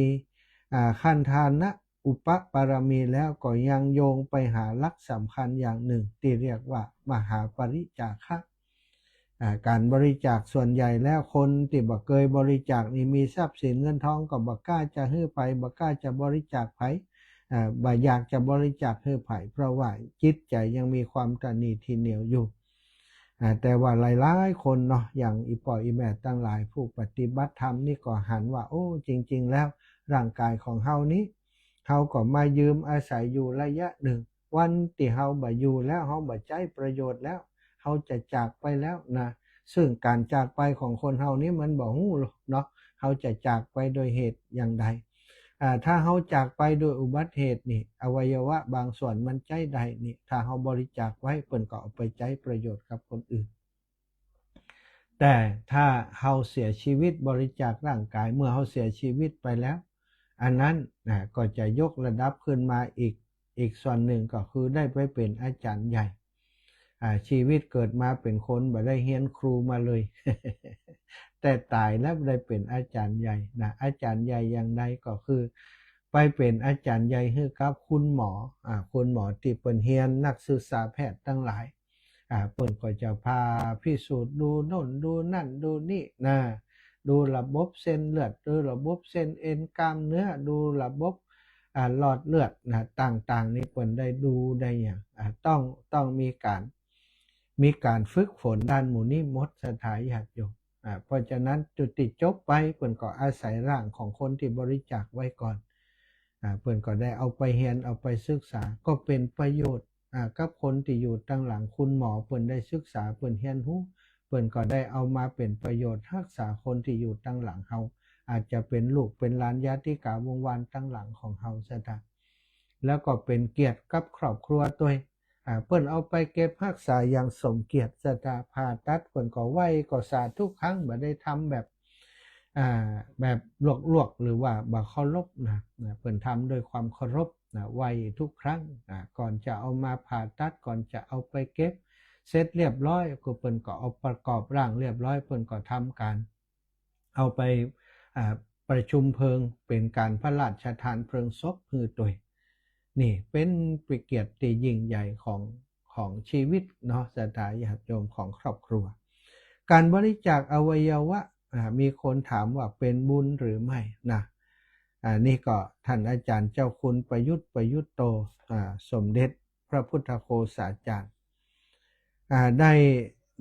ขั้นทานนะอุปบารมีแล้วก็ยังโยงไปหาหลักสำคัญอย่างหนึ่งที่เรียกว่ามหาปริจาคะการบริจาคส่วนใหญ่แล้วคนที่บ่เคยบริจาคนี่มีทรัพย์สินเงินทองก็บ่กล้าจะให้ไปบ่กล้าจะบริจาคไผบ่อยากจะบริจาคให้ไผเพราะว่าจิตใจยังมีความตนีทีเหนียวอยู่แต่ว่าหลายๆคนเนาะอย่างอีป่ออีแม่ตั้งหลายผู้ปฏิบัติธรรมนี่ก็หันว่าโอ้จริงๆแล้วร่างกายของเฮานี้เฮาก็มายืมอาศัยอยู่ระยะหนึ่งวันที่เฮาบ่อยู่แล้วเฮาบ่ใช้ประโยชน์แล้วเฮาจะจากไปแล้วนะซึ่งการจากไปของคนเฮานี้มันบ่ฮู้เนาะเฮาจะจากไปโดยเหตุอย่างใดถ้าเฮาจากไปโดยอุบัติเหตุนี่อวัยวะบางส่วนมันใช้ได้นี่ถ้าเฮาบริจาคไว้เพิ่นก็เอาไปใช้ประโยชน์กับคนอื่นแต่ถ้าเฮาเสียชีวิตบริจาคร่างกายเมื่อเฮาเสียชีวิตไปแล้วอันนั้นก็จะยกระดับขึ้นมาอีกส่วนหนึ่งก็คือได้ไปเป็นอาจารย์ใหญ่ชีวิตเกิดมาเป็นคนบ่ได้เรียนครูมาเลย แต่ตายแล้วได้เป็นอาจารย์ใหญ่นะอาจารย์ใหญ่อย่างใดก็คือไปเป็นอาจารย์ใหญ่ให้กับคุณหมอคุณหมอที่เปิ้นเรียนนักศึกษาแพทย์ทั้งหลายเปิ้นก็จะพาพิสูจน์ดูโน่นดูนั่นดูนี่นะดูระบบเส้นเลือดดูระบบเส้นเอ็นกล้ามเนื้อดูระบบหลอดเลือดนะต่างๆนี่เปิ้นได้ดูได้อย่างต้องมีการฝึกฝนด้านหมู่นี้หมดศรัทธาญาติโยมเพราะฉะนั้นจุดติจบไปเปิ้นก็อาศัยร่างของคนที่บริจาคไว้ก่อนเปิ้นก็ได้เอาไปเรียนเอาไปศึกษาก็เป็นประโยชน์กับคนที่อยู่ตั้งหลังคุณหมอเปิ้นได้ศึกษาเปิ้นเรียนรู้เปิ้นก็ได้เอามาเป็นประโยชน์รักษาคนที่อยู่ตั้งหลังเฮาอาจจะเป็นลูกเป็นหลานญาติกาวงวานตั้งหลังของเฮาซะได้แล้วก็เป็นเกียรติกับครอบครัวตัวเปิ้นเอาไปเก็บรักษาอย่างสมเกียรติซะได้ผ่าตัดเปิ้นก็ไหว้ก็สาธุครั้งบ่ได้ทำแบบลวกๆหรือว่าบ่เคารพนะเปิ้นทำด้วยความเคารพไหว้ทุกครั้งก่อนจะเอามาผ่าตัดก่อนจะเอาไปเก็บเสร็จเรียบร้อยก็เปิ้นก็เอาประกอบร่างเรียบร้อยเปิ้นก็ทำการเอาไปประชุมเพลิงเป็นการพระราชทานเพลิงศพคือตัวนี่เป็นเกียรติยิ่งใหญ่ของชีวิตเนาะศรัทธาญาติโยมของครอบครัวการบริจาคอวัยวะมีคนถามว่าเป็นบุญหรือไม่นะนี่ก็ท่านอาจารย์เจ้าคุณประยุทธ์โตสมเด็จพระพุทธโฆษาจารย์ไ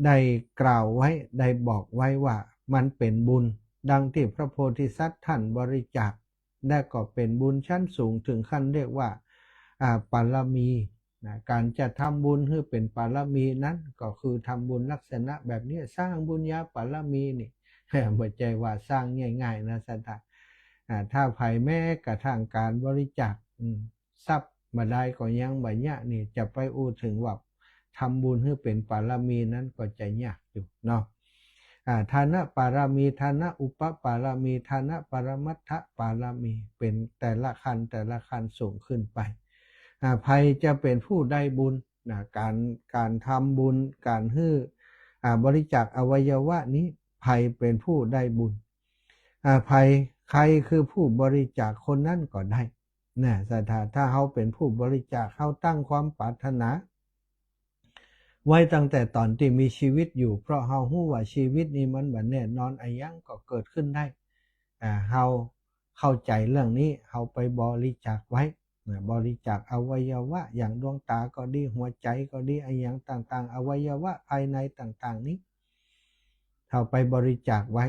ด้กล่าวไว้ได้บอกไว้ว่ามันเป็นบุญดังที่พระโพธิสัตว์ท่านบริจาคและก็เป็นบุญชั้นสูงถึงขั้นเรียกว่าปารมีการจะทำบุญให้เป็นปารมีนั้นก็คือทำบุญลักษณะแบบนี้สร้างบุญญาปารมีนี่บ่ใจว่าสร้างง่ายๆนะสัตว์ถ้าภายแม้กระทั่งการบริจาคทรัพย์มาได้ก็ยังบ่ยากนี่จะไปอู้ถึงว่าทำบุญให้เป็นปารมีนั้นก็จะยากอยู่เนาะทานะปารามีทานะอุปปารามีทานะปรมัตถปารามีเป็นแต่ละขั้นสูงขึ้นไปใครจะเป็นผู้ได้บุญการทำบุญการให้บริจาคอวัยวะนี้ใครเป็นผู้ได้บุญใครคือผู้บริจาคคนนั้นก็ได้นะศรัทธาถ้าเขาเป็นผู้บริจาคเขาตั้งความปรารถนาไว้ตั้งแต่ตอนที่มีชีวิตอยู่เพราะเขารู้ว่าชีวิตนี้มันบ่แน่นอนอะไรยังก็เกิดขึ้นได้เขาเข้าใจเรื่องนี้เขาไปบริจาคไว้บริจาคอวัยวะอย่างดวงตาก็ดีหัวใจก็ดีอะไรอย่างต่างๆอวัยวะภายในต่างๆนี้เขาไปบริจาคไว้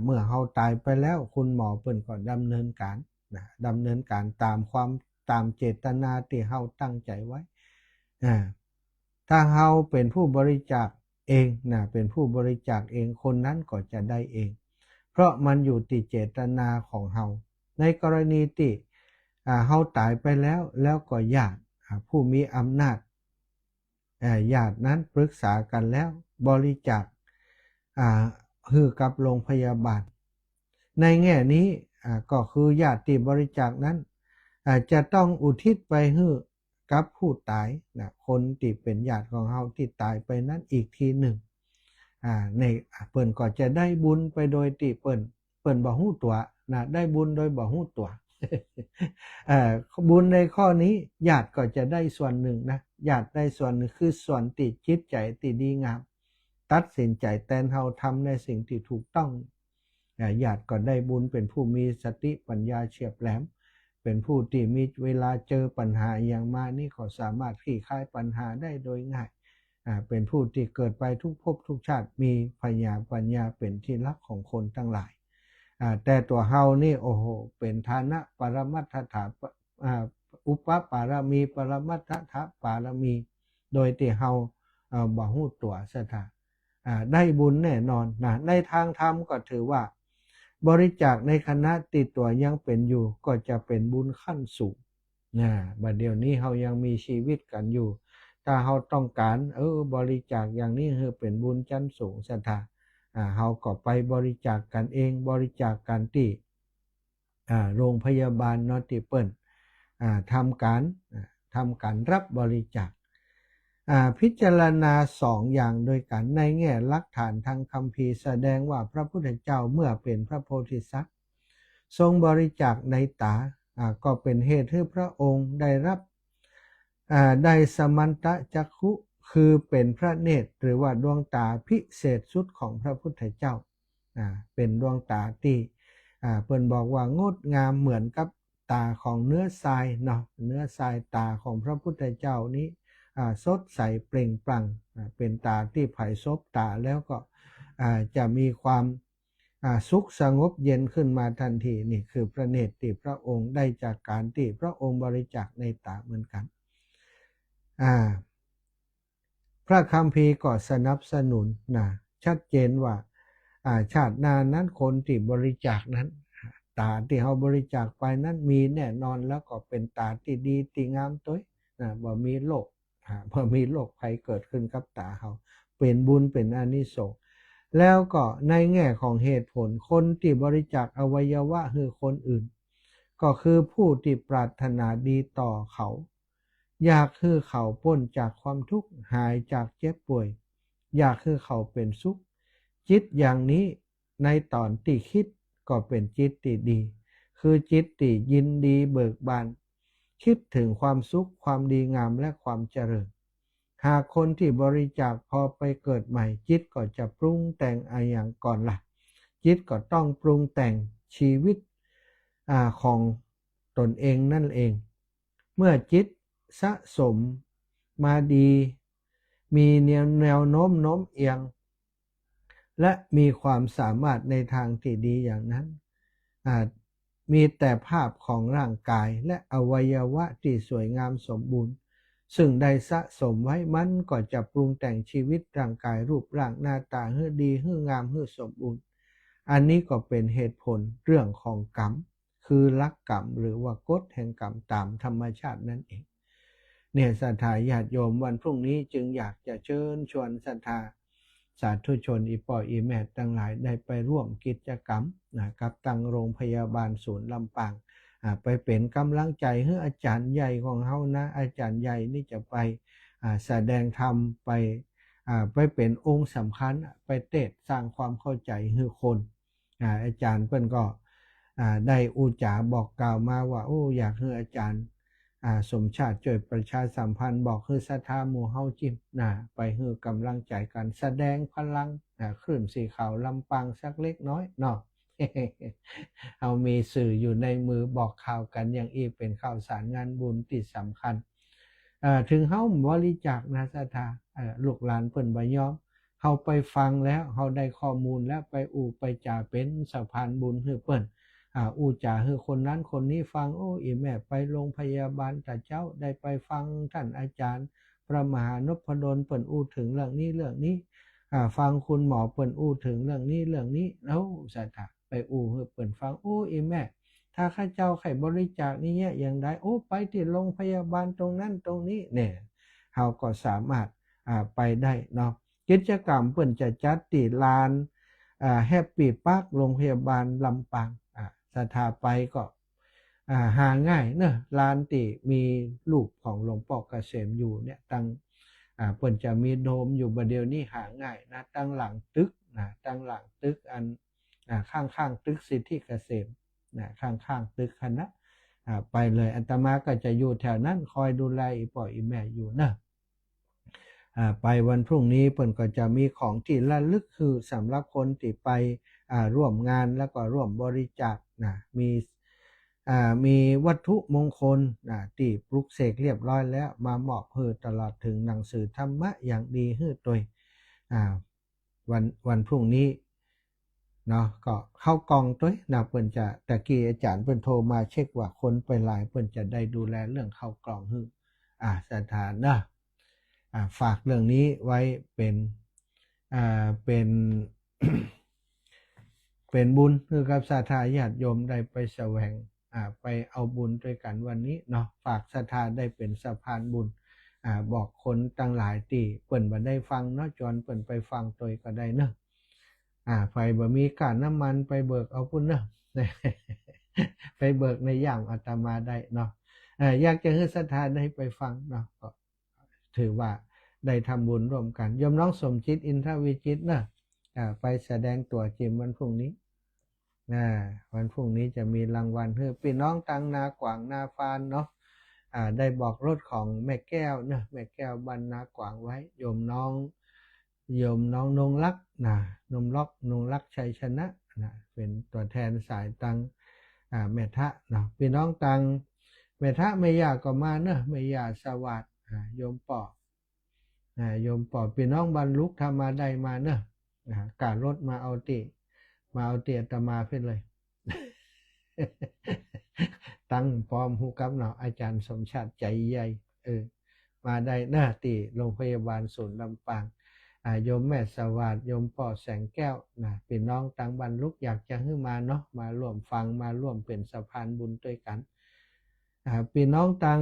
เมื่อเขาตายไปแล้วคุณหมอเพิ่นก็ดำเนินการตามเจตนาที่เขาตั้งใจไว้ถ้าเราเป็นผู้บริจาคเองเป็นผู้บริจาคเองคนนั้นก็จะได้เองเพราะมันอยู่ที่เจตนาของเรา ในกรณีที่เฮาตายไปแล้วก็ญาติผู้มีอำนาจญาตินั้นปรึกษากันแล้วบริจาคให้กับโรงพยาบาลในแง่นี้ก็คือญาติที่บริจาคนั้นจะต้องอุทิศไปให้กับผู้ตายนะคนที่เป็นญาติของเฮาที่ตายไปนั้นอีกทีหนึ่งในเปิ้นก็จะได้บุญไปโดยที่เปิ้นบ่ฮู้ตัวนะได้บุญโดยบ่ฮู้ตัว บุญในข้อนี้ญาติก็จะได้ส่วนหนึ่งนะญาติได้ส่วนหนึ่งคือส่วนที่จิตใจที่ดีงามตัดสินใจแทนเฮาทำในสิ่งที่ถูกต้องญาติก็ได้บุญเป็นผู้มีสติปัญญาเฉียบแหลมเป็นผู้ที่มีเวลาเจอปัญหาอย่างมานี่ก็สามารถคลี่คลายปัญหาได้โดยง่ายเป็นผู้ที่เกิดไปทุกภพทุกชาติมีปัญญาเป็นที่รักของคนทั้งหลายแต่ตัวเฮานี่โอ้โหเป็นฐานะปรมัตถาอุปปารมีปรมัตถปารมีโดยที่เฮาบ่ฮู้ตัวซะท่าได้บุญแน่นอนนะในทางธรรมก็ถือว่าบริจาคในคณะติดตัวยังเป็นอยู่ก็จะเป็นบุญขั้นสูงบัดเดี๋ยวนี้เฮายังมีชีวิตกันอยู่ถ้าเฮาต้องการบริจาคอย่างนี้คือเป็นบุญชั้นสูงซะท่าเฮาก็ไปบริจาคกันเองบริจาคกันที่โรงพยาบาลเนาะที่เปิ้นทำการรับบริจาคพิจารณา2อย่างโดยกันในแง่หลักฐานทางคัมภีร์แสดงว่าพระพุทธเจ้าเมื่อเป็นพระโพธิสัตว์ทรงบริจาคในตาก็เป็นเหตุให้พระองค์ได้รับได้สมันตจักขุคือเป็นพระเนตรหรือว่าดวงตาพิเศษสุดของพระพุทธเจ้าเป็นดวงตาที่เพิ่นบอกว่างดงามเหมือนกับตาของเนื้อทรายเนาะเนื้อทรายตาของพระพุทธเจ้านี้สดใสเปล่งปลั่งเป็นตาที่ไผ่ซบตาแล้วก็จะมีความสุขสงบเย็นขึ้นมาทันทีนี่คือพระเนตรที่พระองค์ได้จากการที่พระองค์บริจาคในตาเหมือนกันพระคัมภีร์ก็สนับสนุนชัดเจนว่าชาติหน้านั้นคนที่บริจาคนั้นตาที่เขาบริจาคไปนั้นมีแน่นอนแล้วก็เป็นตาที่ดีที่งามตัวบ่มีโรคภัยเกิดขึ้นกับตาเขาเป็นบุญเป็นอานิสงส์แล้วก็ในแง่ของเหตุผลคนที่บริจาคอวัยวะให้คนอื่นก็คือผู้ที่ปรารถนาดีต่อเขาอยากให้เขาพ้นจากความทุกข์หายจากเจ็บป่วยอยากให้เขาเป็นสุขจิตอย่างนี้ในตอนที่คิดก็เป็นจิตที่ดีคือจิตที่ยินดีเบิกบานคิดถึงความสุขความดีงามและความเจริญหากคนที่บริจาคพอไปเกิดใหม่จิตก็จะปรุงแต่งอย่างก่อนล่ะจิตก็ต้องปรุงแต่งชีวิตของตนเองนั่นเองเมื่อจิตสะสมมาดีมีแนวโน้มเอียงและมีความสามารถในทางที่ดีอย่างนั้นมีแต่ภาพของร่างกายและอวัยวะที่สวยงามสมบูรณ์ซึ่งได้สะสมไว้มันก็จะปรุงแต่งชีวิตร่างกายรูปร่างหน้าตาให้ดีให้งามให้สมบูรณ์อันนี้ก็เป็นเหตุผลเรื่องของกรรมคือหลักกรรมหรือว่ากฎแห่งกรรมตามธรรมชาตินั่นเองเนี่ยศรัทธาญาติโยมวันพรุ่งนี้จึงอยากจะเชิญชวนศรัทธาสาธุชนอีปออีแม่ทั้งหลายได้ไปร่วมกิจกรรมกับตั้งโรงพยาบาลศูนย์ลำปางไปเป็นกำลังใจให้อาจารย์ใหญ่ของเฮานะอาจารย์ใหญ่นี่จะไปแสดงธรรมไปเป็นองค์สำคัญไปเทศสร้างความเข้าใจให้คนอาจารย์เพิ่นก็ได้อุจาบอกกล่าวมาว่าอยากให้อาจารย์สมชาติช่วยประชาสัมพันธ์บอกคือศรัทธาหมู่เฮาจิ้มไปให้กำลังใจกันแสดงพลังคลื่นสีขาวลำปางสักเล็กน้อยเนาะ เอามีสื่ออยู่ในมือบอกข่าวกันอย่างอีเป็นข่าวสารงานบุญที่สำคัญถึงเฮาบริจาคนะศรัทธาลูกหลานเพิ่นบ่ยอมเฮาไปฟังแล้วเฮาได้ข้อมูลแล้วไปไปจ่าเป็นสะพานบุญให้เพิ่นจ่าให้คนนั้นคนนี้ฟังอีแม่ไปโรงพยาบาลแต่เจ้าได้ไปฟังท่านอาจารย์พระมหานพดลเปิ้นถึงเรื่องนี้ฟังคุณหมอเปิ้นถึงเรื่องนี้แล้วศรัทธาไปให้เปิ้นฟังอีแม่ท ถ้าข้าเจ้าไข่บริจาคนี่เนี่ยอย่างไรโอ้ไปที่โรงพยาบาลตรงนั้นตรงนี้เนี่ยเราก็สามารถไปได้เนาะกิจกรรมเปิ่นจะจัดที่ลานแฮปปี้พาร์คโรงพยาบาลลำปางสถาไปก็หาง่ายเนอะลานที่มีรูปของหลวงพ่อเกษมอยู่เนี่ยตั้งเปิ่นจะมีโดมอยู่ประเดี๋ยวนี้หาง่ายนะตั้งหลังตึกนะตั้งหลังตึกอันข้างตึกสิทธิเกษมนะข้างตึกคณะไปเลยอาตมาก็จะอยู่แถวนั้นคอยดูแลอีป่ออีแม่อยู่นะไปวันพรุ่งนี้เปิ่นก็จะมีของที่ระลึกคือสำหรับคนที่ไปร่วมงานแล้วก็ร่วมบริจาคนะมีวัตถุมงคลที่ปลุกเสกเรียบร้อยแล้วมามอบให้ตลอดถึงหนังสือธรรมะอย่างดีให้ตัววันพรุ่งนี้เนาะก็เข้ากองตัวนะเปิ่นจะตะกี้อาจารย์เปิ่นโทรมาเช็คว่าคนไปหลายเปิ่นจะได้ดูแลเรื่องเข้ากล่องให้สถานนะฝากเรื่องนี้ไว้เป็นบุญคือกับศรัทธาญาติโยมได้ไปแสวงไปเอาบุญด้วยกันวันนี้เนาะฝากศรัทธาได้เป็นสะพานบุญบอกคนตั้งหลายที่เปิ่นบ่ได้ฟังเนาะจนเปิ่นไปฟังตัวก็ได้เนาะไฟบ่มีค่าน้ำมันไปเบิกเอาพุ่นเนาะ ไปเบิกในอย่างอาตมาได้เนาะอยากจะให้ศรัทธาได้ไปฟังเนาะก็ถือว่าได้ทำบุญร่วมกันโยมน้องสมจิตอินทรวิจิตรนะไปแสดงตัวจิมวันพรุ่งนี้วันพรุ่งนี้จะมีรางวัลให้พี่น้องตังนากวางนาฟานเนาะได้บอกรถของแม่แก้วนะแม่แก้วบรรณากวางไว้โยมน้องนงลักษ์นงลักษ์ชัยชนะเป็นตัวแทนสายตังแม่ทะเนาะพี่น้องตังแม่ทะไม่ยากก็มาเนอะไม่ยากสวัสดิ์โยมปอพี่น้องบรรลุธรรมาได้มาเนอะการรถมาเอาเตียตมาเพื่อเลย ตั้งพร้อมหูกับเนาะอาจารย์สมชาติใจใหญ่มาได้หน้าตีโรงพยาบาลศูนย์ลำปางโยมแม่สวัสดิ์โยมพ่อแสงแก้วพี่น้องตังบรรลุอยากจะให้มาเนาะมาร่วมฟังมาร่วมเป็นสะพานบุญด้วยกันพี่น้องตัง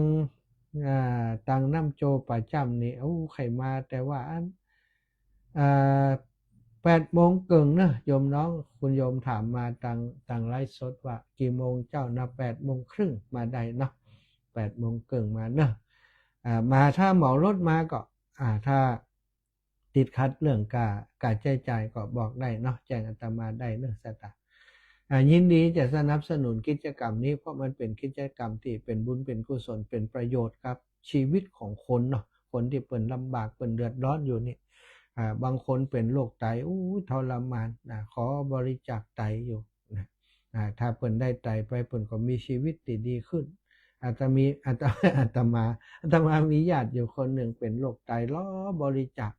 น้ำโจประจำนี่ใครมาแต่ว่า8 โมงเกิงเนอะโยมน้องคุณโยมถามมาตังไลฟ์สดว่ากี่โมงเจ้านะ8 โมงครึ่งมาได้เนาะ8 โมงเกิงมาเนอะมาถ้าเหมารถมาก็ถ้าติดขัดเรื่องการใช้จ่ายก็บอกได้เนาะแจ้งอาตมาได้เนอะสตายินดีจะสนับสนุนกิจกรรมนี้เพราะมันเป็นกิจกรรมที่เป็นบุญเป็นกุศลเป็นประโยชน์ครับชีวิตของคนเนาะคนที่เปิ่นลำบากเปิ่นเดือดร้อนอยู่นี่บางคนเป็นโรคไตทรมานขอบริจาคไตอยู่ถ้าเปิ่นได้ไตไปเปิ่นก็มีชีวิตที่ดีขึ้นอาตมามีญาติอยู่คนหนึ่งเป็นโรคไตล้อบริจาค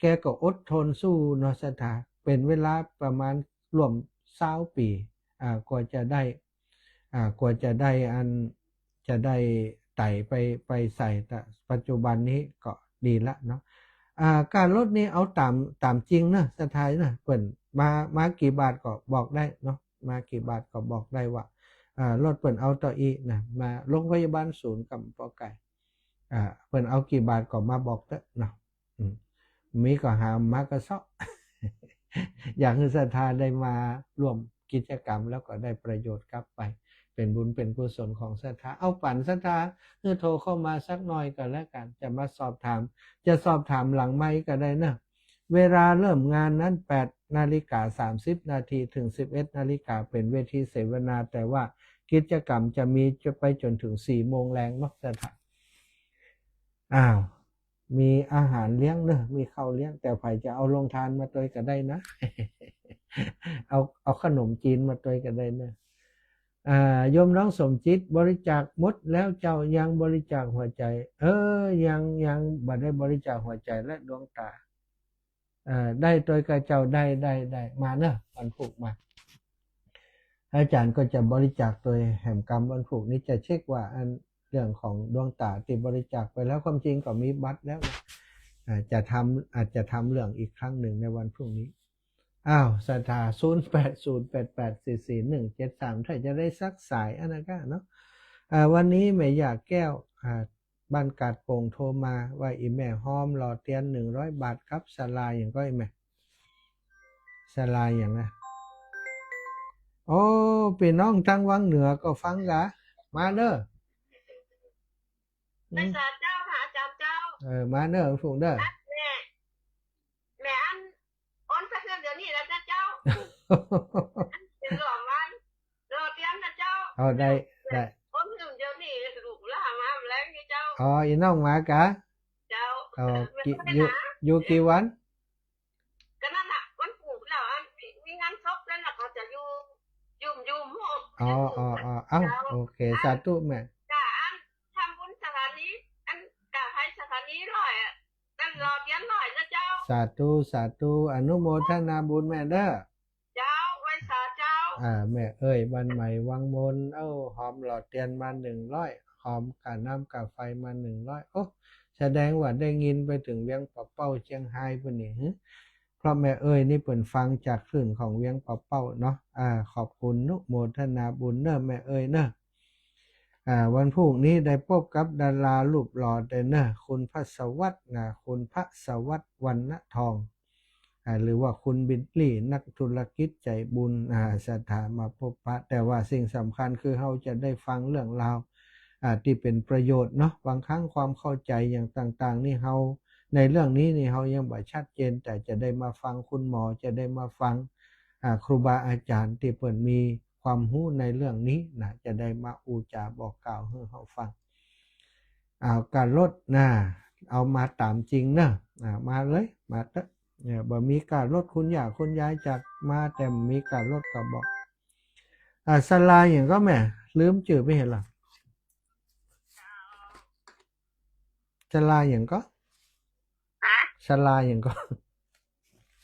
แกก็อดทนสู้เนาะสถาเป็นเวลาประมาณรวม20 ปีกว่าจะได้จะได้ไตไปใส่แต่ปัจจุบันนี้ก็ดีละเนาะการลดนี้เอาตามจริงนะสถานนะเปิ่นมากี่บาทก็บอกได้เนาะมากี่บาทก็บอกได้ว่าลดเปิ่นเอาต่ออีนะมาโรงพยาบาลศูนย์กับปอไก่เปิ่นเอากี่บาทก็มาบอกเถอะเนาะมีก็หามากระเซาะ อยากให้ศรัทธาได้มาร่วมกิจกรรมแล้วก็ได้ประโยชน์กลับไปเป็นบุญเป็นกุศลของศรัทธาเอาปั่นศรัทธาเมื่อโทรเข้ามาสักหน่อยก็แล้วกันจะมาสอบถามหลังไมค์ก็ได้นะเวลาเริ่มงานนั้น8:30 นาทีถึง11 นาฬิกาเป็นเวทีเสวนาแต่ว่ากิจกรรมจะไปจนถึง4 โมงแรงเนาะศรัทธามีอาหารเลี้ยงเนอะมีข้าวเลี้ยงแต่ไผ่จะเอาลงทานมาตัวก็ได้นะ เอาขนมจีนมาตัวก็ได้นะโยมน้องสมจิตบริจาคหมดแล้วเจ้ายังบริจาคหัวใจยังบัดได้บริจาคหัวใจและดวงตาได้ตัวกับเจ้าได้มาเนอะวันผูกมาอาจารย์ก็จะบริจาคตัวแห่งกรรมวันผูกนี้จะเช็คว่าอันเรื่องของดวงตาที่บริจาคไปแล้วความจริงก็มีบัตรแล้วอาจจะทำเรื่องอีกครั้งหนึ่งในวันพรุ่งนี้ อ้าวสถา0808844173ถ้าจะได้สักสายอันนั้นก็เนาะวันนี้แม่อยากแก้วบ้านกาดโป่งโทรมาว่าอีแม่หอมรอเตียน100 บาทครับสลายอย่างก็อีแม่สลายอย่างนะโอ้พี่น้องทางวังเหนือก็ฟังกะมาเด้อ
ในศาลเจ้าค่ะอาจารย์เจ้า
มาเด้อถูกเด้อ
แม่อันอ้อนพระเพื่อนเดี๋ยวนี้แล้วนะเจ้าเป็นหลอมมันรอเตรียมนะเจ้า
เอาได้
อ้อนเพื่อนเดี๋ยวนี้ลูกล่ามาแรงนี่เจ้า
อ๋ออีน้องมากะ
เจ้า
อยู่กี่วัน
ก็นั่นน่ะวันปลูกแล้วอันมีงานศพแล้วน่ะเขาจะยุ่ม
อ๋อเอ้าโอเคสาธุแม่
กะอันทำบุญสถานีอันกะให้สถานีร้อยนั่นรอเตรียมร้อยนะเจ้า
สาธุอนุโมทนาบุญแม่เด้อ
เจ้าไว้สาเจ้า
แม่เอ้ยวันใหม่วังมนหอมหลอดเทียนมา100หอมกาน้ำกาไฟมา100โอ้แสดงว่าได้ยินไปถึงเวียงปะเป้าเชียงไฮ้ปุ่นนี่เพราะแม่เอ้ยนี่เปิ่นฟังจากคลื่นของเวียงปะเป้าเนาะขอบคุณนุโมทนาบุญเนอะแม่เอ้ยเนอะวันพรุ่งนี้ได้พบกับดารารูปหล่อเดนเนอร์คุณพระสวัสดิ์คุณพระสวัสดิ์วรรณทองหรือว่าคุณบิลลี่นักธุรกิจใจบุญสถามาพบปะแต่ว่าสิ่งสำคัญคือเราจะได้ฟังเรื่องราวที่เป็นประโยชน์เนาะบางครั้งความเข้าใจอย่างต่างๆนี่เราในเรื่องนี้นี่เรายังไม่ชัดเจนแต่จะได้มาฟังคุณหมอจะได้มาฟังครูบาอาจารย์ที่เปิดมีความรู้ในเรื่องนี้นะจะได้มาอูจาบอกกล่าวให้เราฟังการลดเอามาตามจริงนะมาเลยมาเถอะบ่มีการลดคุณย่าคุณยายจากมาแต่มีการลดก็บอกสลายอย่างก็แม่ลืมจื่อไปเห็นหรอสลายอย่างก็สลายอย่างก็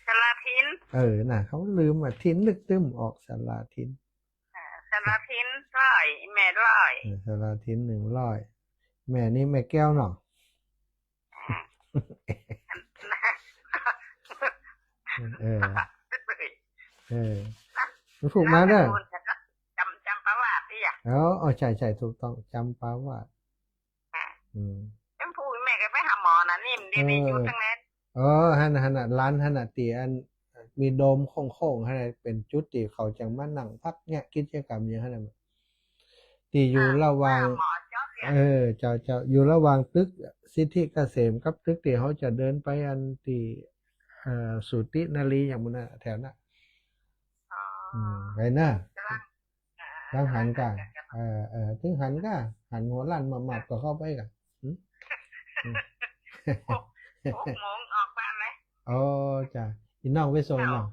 สลาทิน
น่ะเขาลืมทิ้นนึกตึ้มออกสลาทิ้น
สลาทินร้อยแม่ร้อย
สลาทิ้น100แม่นี่แม่แก้วเนาะถูกมาเด้อ
จำประวัติดิ
ใช่ถูกต้องจำประวัติ
จำพูดแม่ก็ไปหาหมอนะนี่มันดีอยู่ทั้งนั้น
ฮันร้านฮันตีอันมีโดมโค้งๆให้เป็นจุดที่เขาจังมานั่งพักเนี่ยกิจกรรมอย่างนั้นที่อยู่ระหว่างเจ้าอยู่ระหว่างตึกสิทธิเกษมกับตึกที่เขาจะเดินไปอันที่สุตินารีอย่างมันแถวนั้นไปนะตั้งหันกันถึงหันก็หันหัวลั่นมาหมับก็เข้าไปกัน
6 โมงออกบ้านไหม
จ้ะอีน้องไปส่งน้อง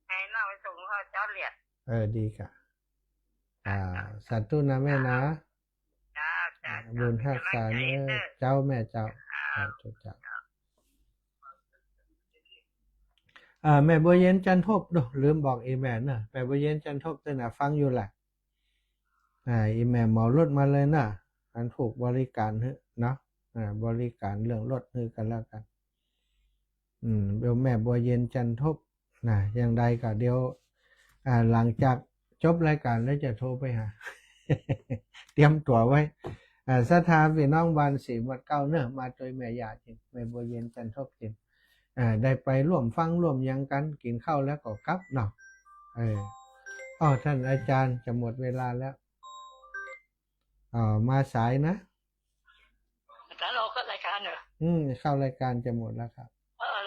ให้น้องไปส่งเขาเจ้าเลียด
ดีค่ะสาธุนะแม่นะบุญรักษาเนื้อเจ้าแม่เจ้าแม่บัวเย็นจันทบลืมบอกอีแม่นะแม่บัวเย็นจันทบตั้งแต่ฟังอยู่แหละอีแม่หมอรถมาเลยนะอันถูกบริการเนาะบริการเรื่องรถกันแล้วกันเดี๋ยวแม่บัวเย็นจันทบอย่างใดก็เดี๋ยวหลังจากจบรายการแล้วจะโทรไปหา เตรียมตัวไว้สถาพี่น้องบ้านศรีวัดเก้าเนอะมาโดยแม่ยาจริงแม่บัวเย็นจันทบจริงได้ไปร่วมฟังร่วมยังกันกินข้าวแล้วก็กลับเนาะท่านอาจารย์จะหมดเวลาแล้วมาสายนะ
อาจารย์เราก็รายการเหรอ
เข้ารายการจะหมดแล้วครับ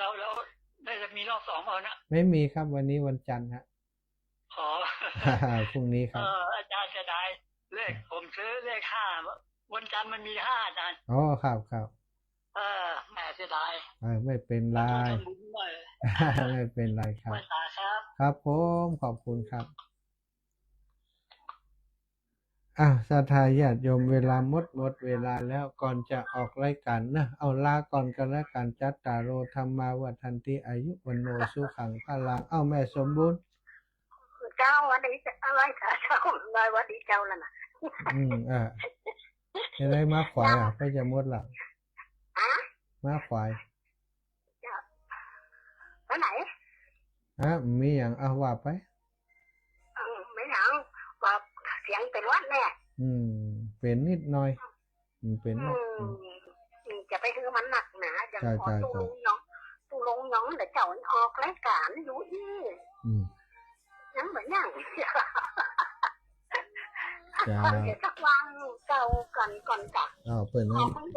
เราได้จะมีรอบ2เอานะ
ไม่มีครับวันนี้วันจันทร์ฮะพรุ่งนี้ครับ
อาจารย์จะได้เลขผมซื้อเลข5วันจันทร์มันมี5อาจารย์
ครับ
แม่จะได้
ไม่เป็นไรไม่เป็นไรครับครับผมขอบคุณครับศรัทธาญาติโยมเวลาหมดเวลาแล้วก่อนจะออกรายการนะเอาลาก่อนกันแล้วกันจัตตาโรธรรมาวัฏันติอายุวันโนสุขังพลังแม่สมบูรณ์
เจ้าวันนี้อะไรค่ะเจ้าน้อยวันนี้เจ้าแล้วนะ
จะได้มาขวายก็จะหมดละมาขวาย
วันไหน
ฮะมีอย่างเอาว่าไป
ไม่หนังว่าเสียงเป็นวัดแน่
เป็นนิดหน่อยเป็นนะ
จะไปคือมันหนักหนาอย่างพอ
ใช่
ตูลงย้องเดี๋ยวเจ้าออกรายการอยู่ที่ ยังเหมือนอย่าง
จ้า
เดี๋ยวสักวันเก่าก่อนจ้ะ
เปิด
ข
นะ
อบคุณ